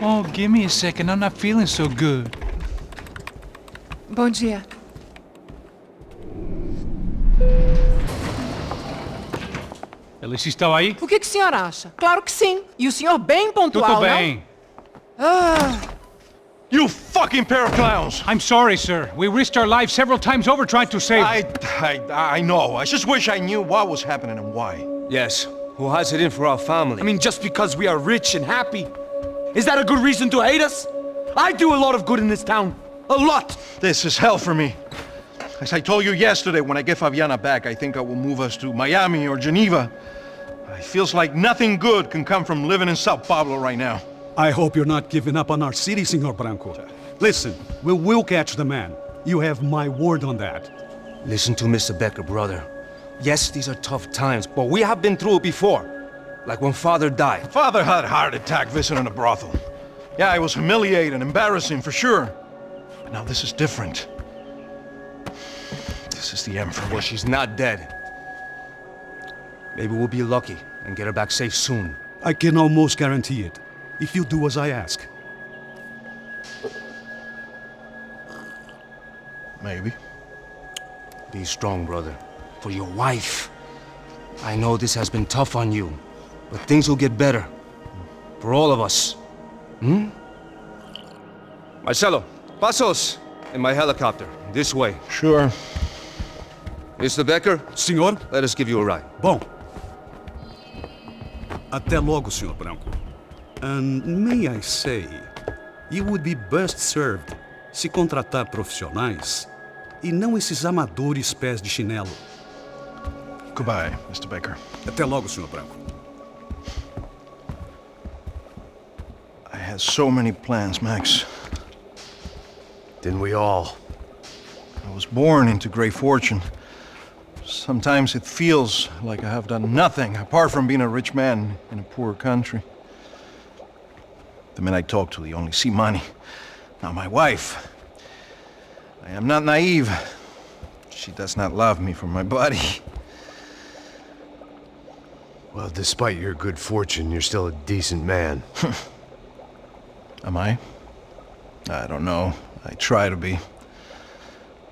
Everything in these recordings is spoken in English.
Oh, give me a second. I'm not feeling so good. Bom dia. Alice estava aí? O que o senhor acha? Claro que sim. E o senhor bem pontual, Tudo bem. You fucking pair of clowns! I'm sorry, sir. We risked our lives several times over trying to save... I know. I just wish I knew what was happening and why. Yes, who has it in for our family? I mean, just because we are rich and happy? Is that a good reason to hate us? I do a lot of good in this town. A lot! This is hell for me. As I told you yesterday, when I get Fabiana back, I think I will move us to Miami or Geneva. It feels like nothing good can come from living in São Paulo right now. I hope you're not giving up on our city, Senor Branco. Listen, we will catch the man. You have my word on that. Listen to Mr. Becker, brother. Yes, these are tough times, but we have been through it before. Like when Father died. Father had a heart attack visiting a brothel. Yeah, it was humiliating, embarrassing, for sure. But now this is different. This is the end for me. Well, she's not dead. Maybe we'll be lucky and get her back safe soon. I can almost guarantee it, if you do as I ask. Maybe. Be strong, brother. For your wife. I know this has been tough on you, but things will get better. For all of us. Marcelo, pasos in my helicopter. This way. Sure. Mr. Becker, Senhor? let us give you a ride. Bom. Até logo, Senhor Branco. And may I say, you would be best served se contratar profissionais e não esses amadores pés de chinelo. Goodbye, Mr. Baker. Até logo, Senhor Branco. I had so many plans, Max. Didn't we all? I was born into great fortune. Sometimes it feels like I have done nothing apart from being a rich man in a poor country. The men I talk to, they only see money. Now my wife, I am not naive. She does not love me for my body. Well, despite your good fortune, you're still a decent man. Am I? I don't know. I try to be.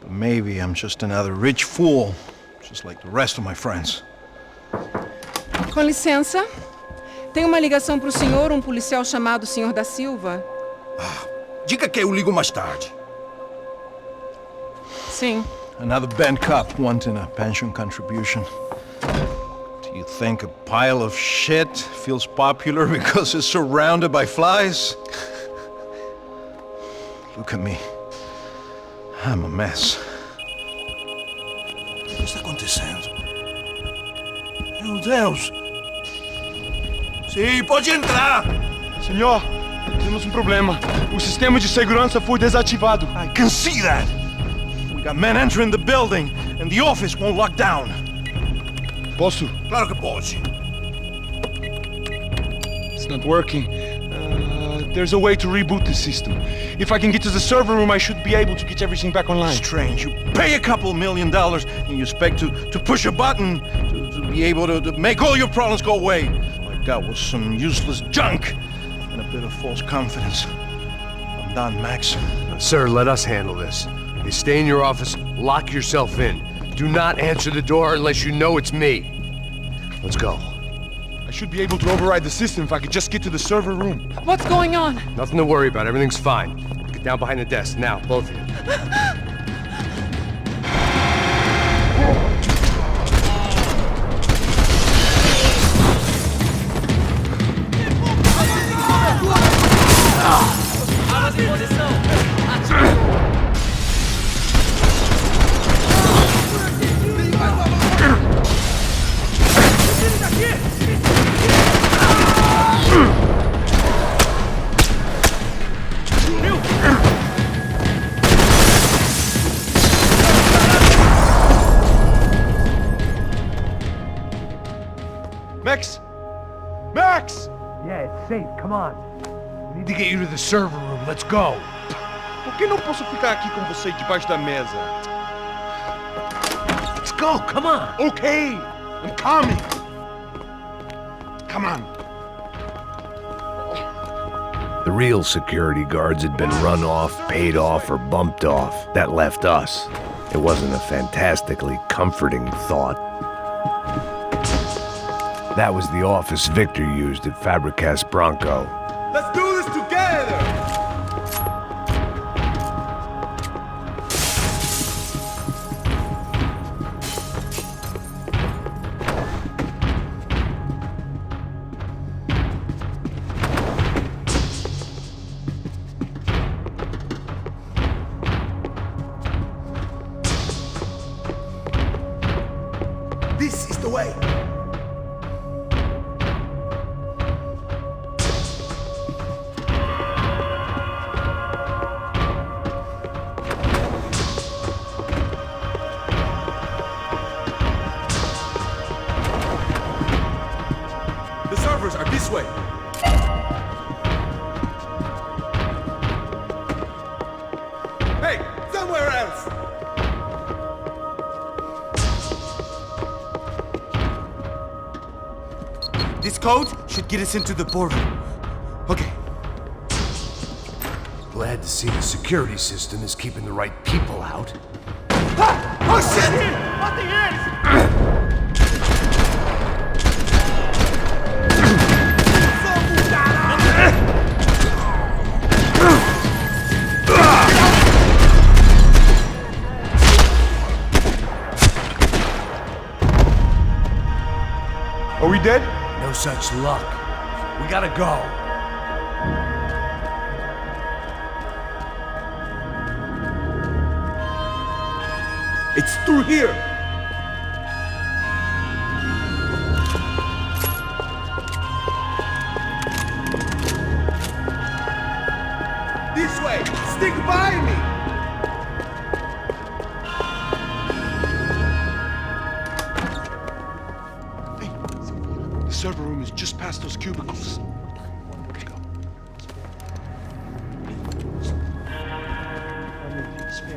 But maybe I'm just another rich fool, just like the rest of my friends. Com licença. Tem uma ligação pro senhor, um policial chamado Senhor da Silva. Diga que eu ligo mais tarde. Sim. Another bent cop wanting a pension contribution. Do you think a pile of shit feels popular because it's surrounded by flies? Look at me. I'm a mess. O que está acontecendo? Meu Deus! Sim, pode entrar! Senhor, temos um problema. O sistema de segurança foi desativado. I can see that! We got men entering the building, and the office won't lock down. Posso? Claro que pode. It's not working. There's a way to reboot the system. If I can get to the server room, I should be able to get everything back online. Strange. You pay a couple $1 million, and you expect to push a button to be able to make all your problems go away. All I got was some useless junk and a bit of false confidence. I'm done, Max. Sir, let us handle this. You stay in your office, lock yourself in. Do not answer the door unless you know it's me. Let's go. I should be able to override the system if I could just get to the server room. What's going on? Nothing to worry about. Everything's fine. Get down behind the desk. Now, both of you. Max! Max! Yeah, it's safe. Come on. We need to get you to the server room. Let's go. Por que não posso ficar aqui com você debaixo da mesa? Let's go. Come on. Okay, I'm coming. Come on. The real security guards had been run off, paid off, or bumped off. That left us. It wasn't a fantastically comforting thought. That was the office Victor used at Fabricas Bronco. Let's do this together! This is the way! The servers are this way! Hey, somewhere else! This code should get us into the boardroom. Okay. Glad to see the security system is keeping the right people out. Oh shit! What the hell? Are we dead? No such luck. We gotta go. It's through here! This way! Stick by me! The server room is just past those cubicles. Let's go.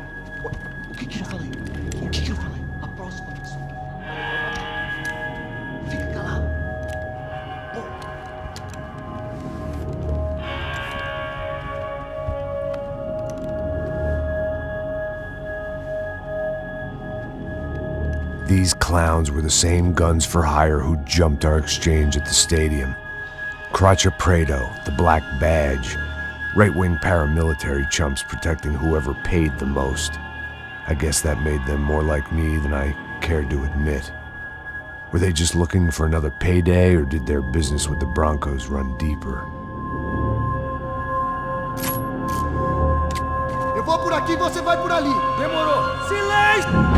O que que eu falei? O que que eu falei? A próxima vez. Fica calado. These clowns were the same guns for hire who jumped our exchange at the stadium. Crotcha Prado, the Black Badge. Right-wing paramilitary chumps protecting whoever paid the most. I guess that made them more like me than I cared to admit. Were they just looking for another payday, or did their business with the Broncos run deeper? Eu vou por aqui, você vai por ali. Demorou. Silêncio!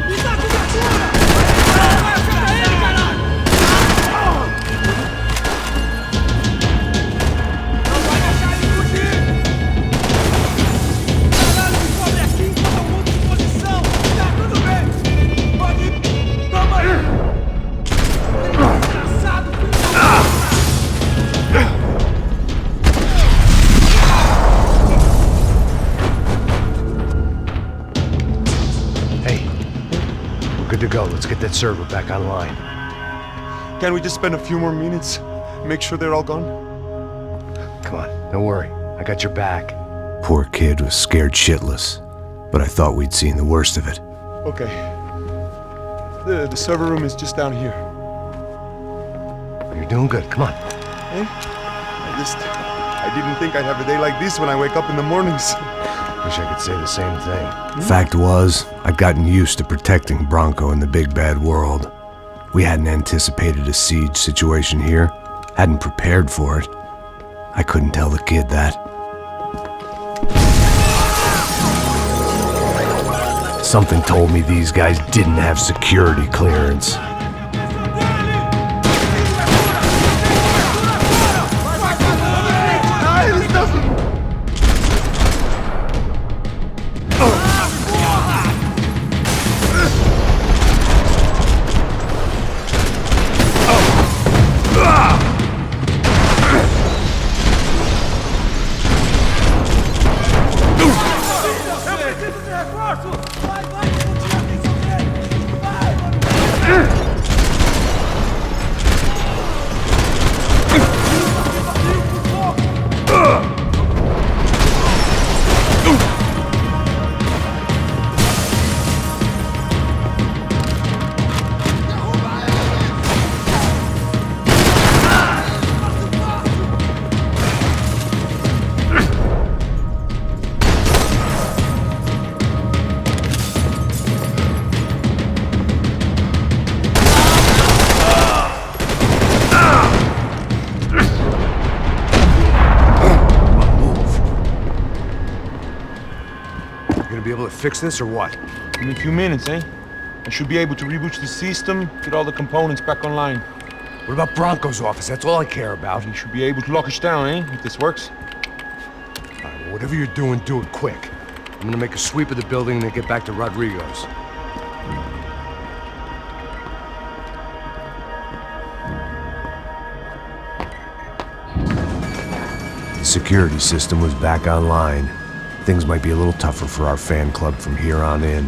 Me dá cobertura! Vai acertar ele, caralho! Não vai deixar ele fugir! Caralho, me cobre aqui enquanto eu mudo de posição! Tá tudo bem! Pode ir! Toma aí! Desgraçado, filho da... Good to go. Let's get that server back online. Can we just spend a few more minutes? Make sure they're all gone? Come on, don't worry. I got your back. Poor kid was scared shitless, but I thought we'd seen the worst of it. Okay. The server room is just down here. You're doing good. Come on. Hey? I didn't think I'd have a day like this when I wake up in the mornings. Wish I could say the same thing. Fact was, I'd gotten used to protecting Bronco in the big bad world. We hadn't anticipated a siege situation here, hadn't prepared for it. I couldn't tell the kid that. Something told me these guys didn't have security clearance. Vai! fix this or what? In a few minutes, eh? I should be able to reboot the system, get all the components back online. What about Bronco's office? That's all I care about. You should be able to lock us down, eh? If this works. All right, well, whatever you're doing, do it quick. I'm gonna make a sweep of the building and then get back to Rodrigo's. The security system was back online. Things might be a little tougher for our fan club from here on in.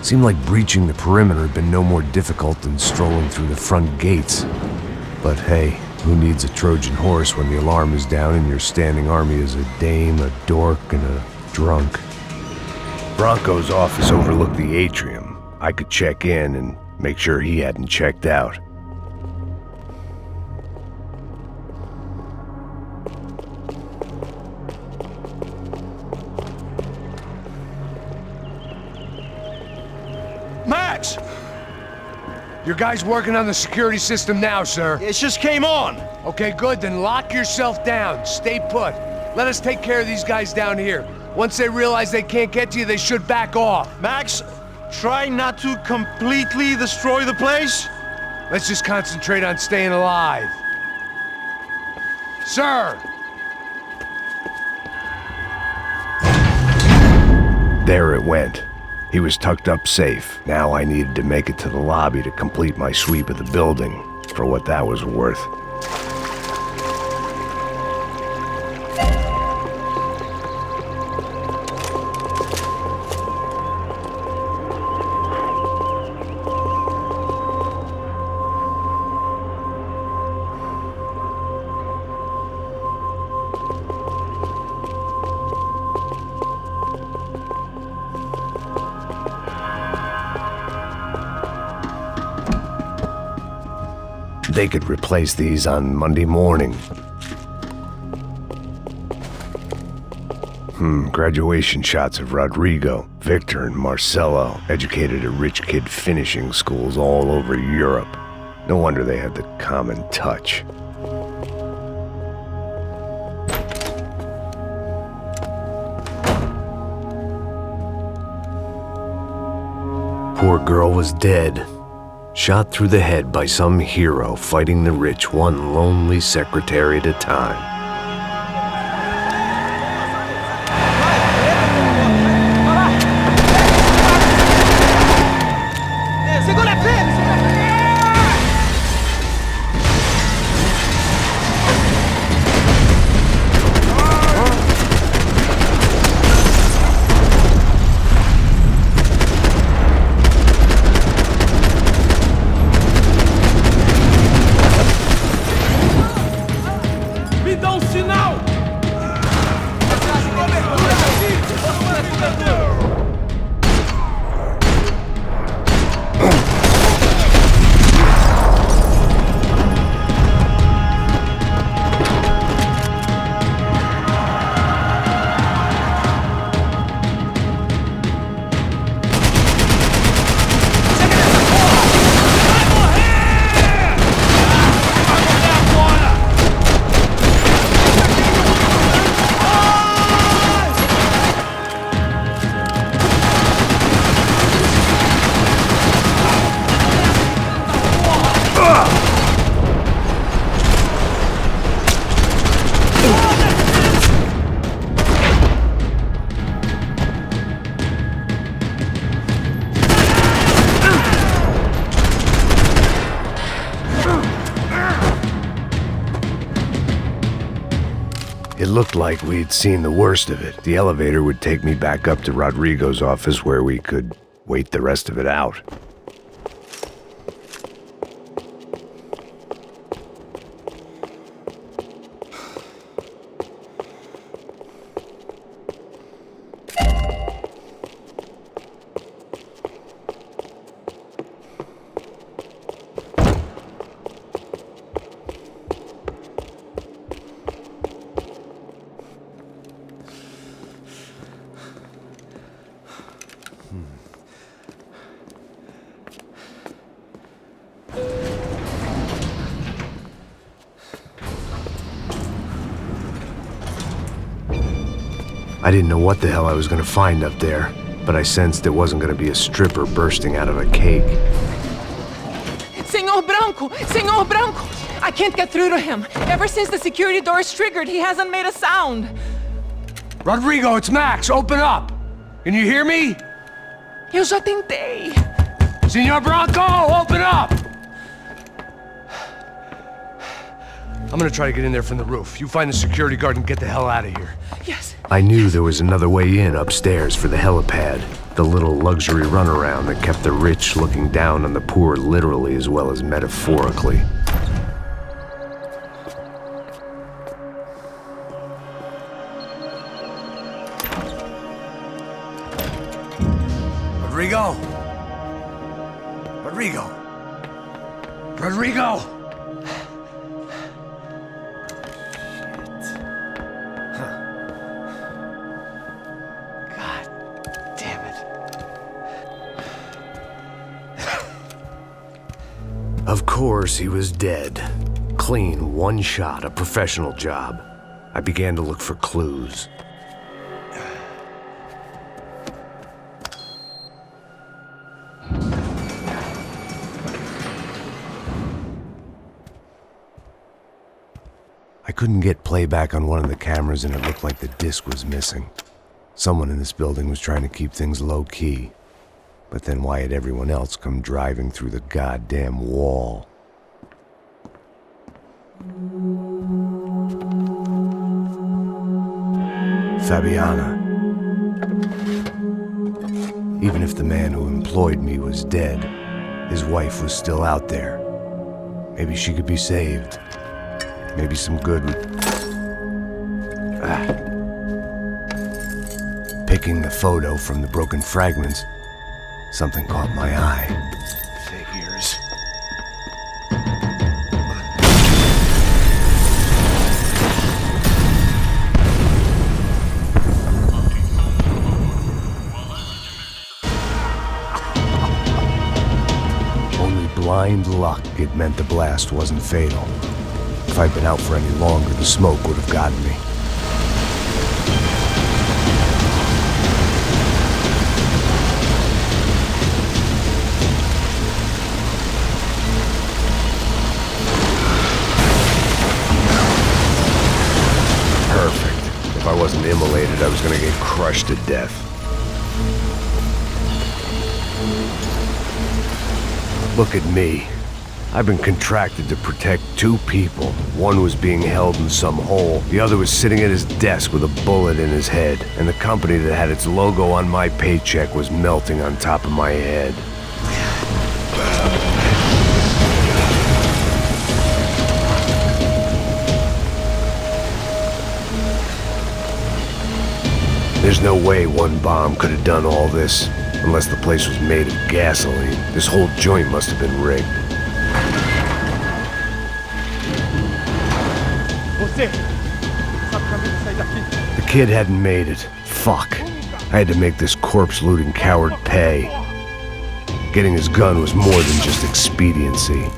Seemed like breaching the perimeter had been no more difficult than strolling through the front gates. But hey, who needs a Trojan horse when the alarm is down and your standing army is a dame, a dork, and a drunk? Bronco's office overlooked the atrium. I could check in and make sure he hadn't checked out. Max! Your guys working on the security system now, sir. It just came on! Okay, good, then lock yourself down. Stay put. Let us take care of these guys down here. Once they realize they can't get to you, they should back off. Max, try not to completely destroy the place. Let's just concentrate on staying alive. Sir! There it went. He was tucked up safe. Now I needed to make it to the lobby to complete my sweep of the building, for what that was worth. They could replace these on Monday morning. Graduation shots of Rodrigo, Victor, and Marcelo, educated at rich kid finishing schools all over Europe. No wonder they had the common touch. Poor girl was dead. Shot through the head by some hero fighting the rich one lonely secretary at a time. It looked like we'd seen the worst of it. The elevator would take me back up to Rodrigo's office where we could wait the rest of it out. I didn't know what the hell I was gonna find up there, but I sensed it wasn't gonna be a stripper bursting out of a cake. Senor Branco! Senor Branco! I can't get through to him. Ever since the security door is triggered, he hasn't made a sound. Rodrigo, it's Max! Open up! Can you hear me? Eu já tentei. Senor Branco, open up! I'm gonna try to get in there from the roof. You find the security guard and get the hell out of here. Yes. I knew there was another way in upstairs for the helipad. The little luxury runaround that kept the rich looking down on the poor literally as well as metaphorically. Rodrigo! Rodrigo! Rodrigo! Of course, he was dead. Clean, one shot, a professional job. I began to look for clues. I couldn't get playback on one of the cameras and it looked like the disc was missing. Someone in this building was trying to keep things low-key. But then why had everyone else come driving through the goddamn wall? Fabiana. Even if the man who employed me was dead, his wife was still out there. Maybe she could be saved. Maybe some good would... Picking the photo from the broken fragments, something caught my eye. Figures. Only blind luck it meant the blast wasn't fatal. If I'd been out for any longer, the smoke would have gotten me. If I wasn't immolated, I was gonna get crushed to death. Look at me. I've been contracted to protect two people. One was being held in some hole. The other was sitting at his desk with a bullet in his head. And the company that had its logo on my paycheck was melting on top of my head. There's no way one bomb could have done all this, unless the place was made of gasoline. This whole joint must have been rigged. The kid hadn't made it. Fuck. I had to make this corpse-looting coward pay. Getting his gun was more than just expediency.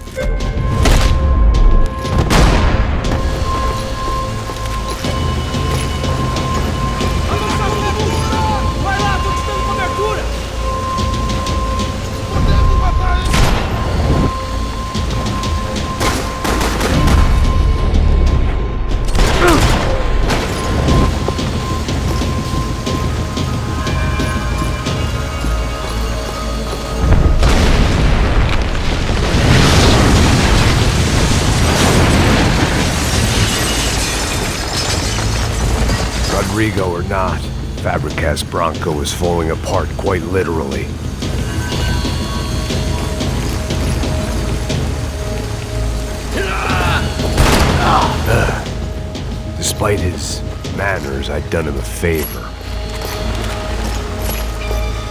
Rodrigo or not, Fabricas Branco was falling apart quite literally. Despite his manners, I'd done him a favor.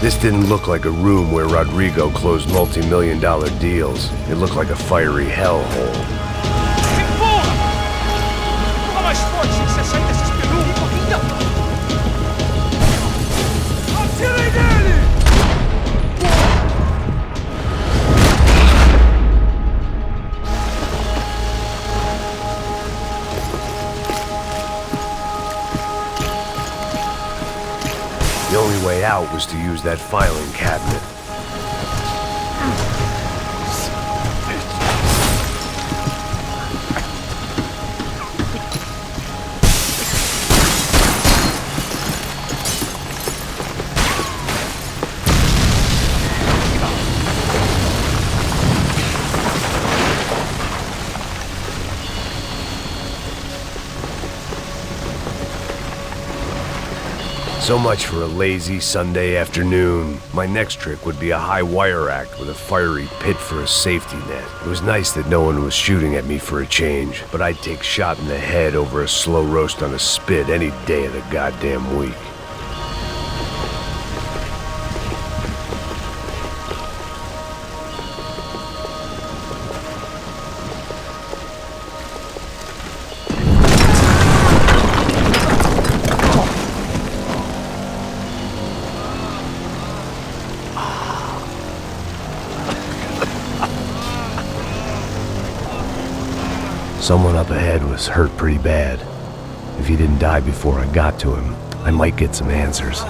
This didn't look like a room where Rodrigo closed multi-million-dollar deals. It looked like a fiery hellhole. The only way way out was to use that filing cabinet. So much for a lazy Sunday afternoon. My next trick would be a high wire act with a fiery pit for a safety net. It was nice that no one was shooting at me for a change, but I'd take shot in the head over a slow roast on a spit any day of the goddamn week. Someone up ahead was hurt pretty bad. If he didn't die before I got to him, I might get some answers.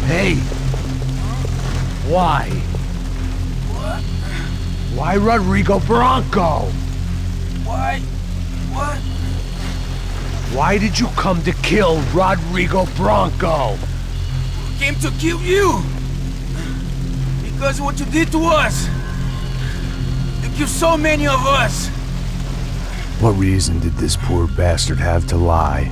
Hey! Why? Why Rodrigo Bronco? Why? What? Why did you come to kill Rodrigo Bronco? Came to kill you! Because what you did to us! You killed so many of us! What reason did this poor bastard have to lie?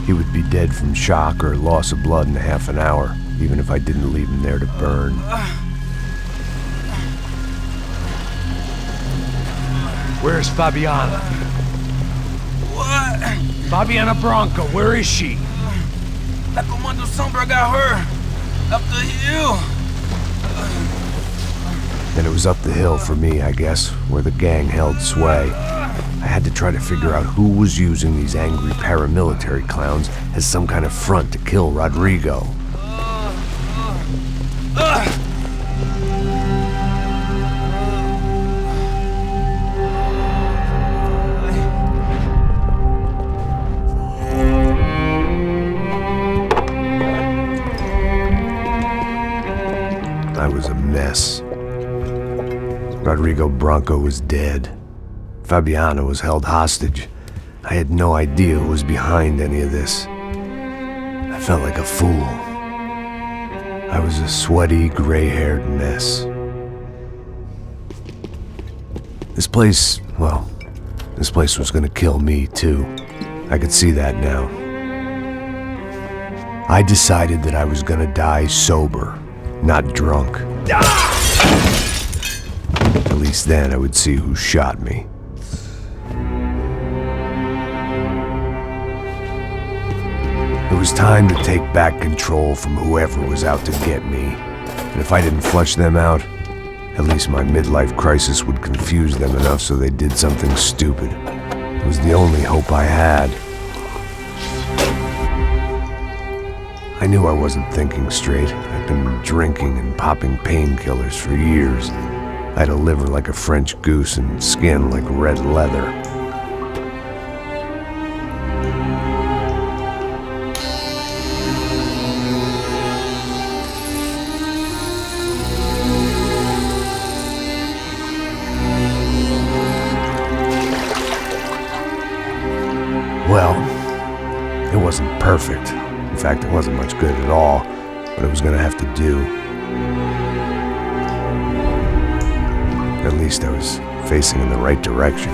He would be dead from shock or loss of blood in half an hour, even if I didn't leave him there to burn. Where's Fabiana? What? Fabiana Bronco, where is she? La Comando Sombra got her! Up the hill! Then it was up the hill for me, I guess, where the gang held sway. I had to try to figure out who was using these angry paramilitary clowns as some kind of front to kill Rodrigo. I was a mess. Rodrigo Bronco was dead. Fabiana was held hostage. I had no idea who was behind any of this. I felt like a fool. I was a sweaty, gray-haired mess. This place was gonna kill me, too. I could see that now. I decided that I was gonna die sober, not drunk. At least then I would see who shot me. It was time to take back control from whoever was out to get me. And if I didn't flush them out, at least my midlife crisis would confuse them enough so they did something stupid. It was the only hope I had. I knew I wasn't thinking straight. I'd been drinking and popping painkillers for years. I had a liver like a French goose and skin like red leather. Well, it wasn't perfect. In fact, it wasn't much good at all, but it was gonna have to do. At least I was facing in the right direction.